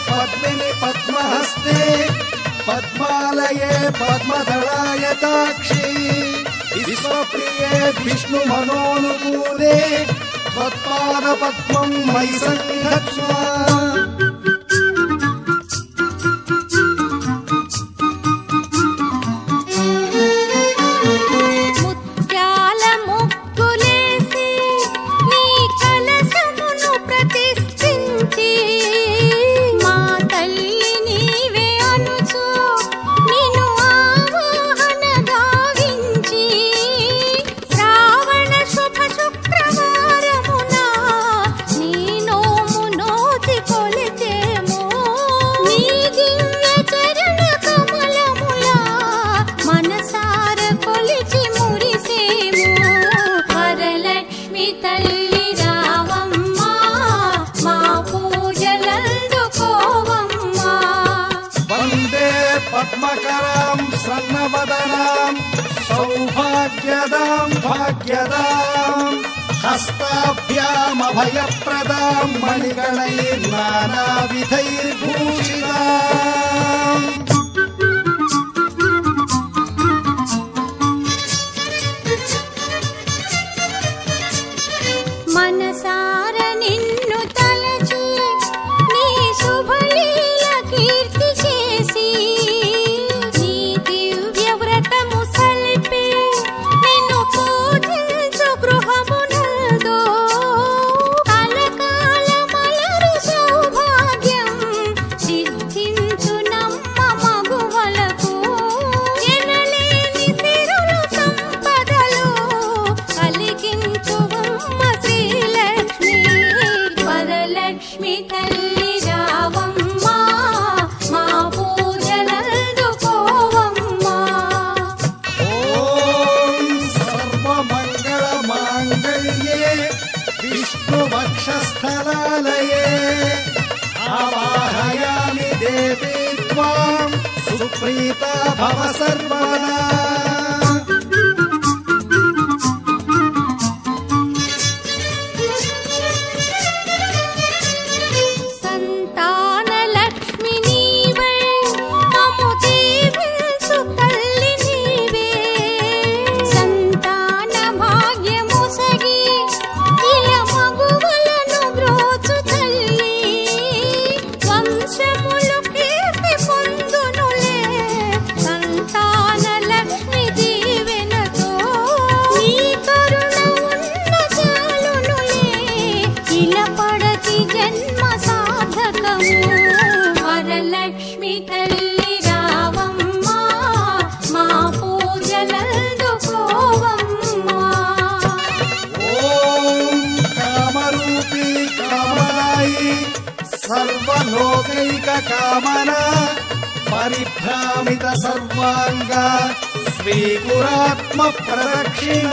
पद्मिनि पद्महस्ते पद्मालये पद्मदलायताक्षी विश्वप्रिये विष्णुमनोनुकूले त्वत्पादपद्मं मयि सन्निधत्स्व। पद्मकरां स्वर्णवदनां सौभाग्यदां भाग्यदां हस्ताभ्यामभयप्रदां मणिगणैर्नानाविधैर्भूषिताम्। मनसार निन्नु तलची नी शुभलील कीर्ति చేసి నీ దివ్య వ్రతము సల్పి నిన్ను పూజించు గృహమునందు కలకాల మలరు సౌభాగ్యం సిద్ధించు నమ్మ మగువలకు ఎనలేని సిరులు సంపదలు కలిగించు వరలక్ష్మి తల్లి రావమ్మ మా పూజలందుకోవమ్మ। ఓం సర్వమంగళ మాంగళ్యే విష్ణువక్షస్థలాలయే ఆవాహయామి దేవీ త్వాం సుప్రీతా భవ సర్వదా। వరలక్ష్మి తల్లి రావమ్మ మా పూజలందుకోవమ్మ। ఓం కామరూపీ కామనాయి సర్వలోకైక కామన పరిభ్రామిత సర్వాంగ స్వీకురాత్మ ప్రదక్షిణ।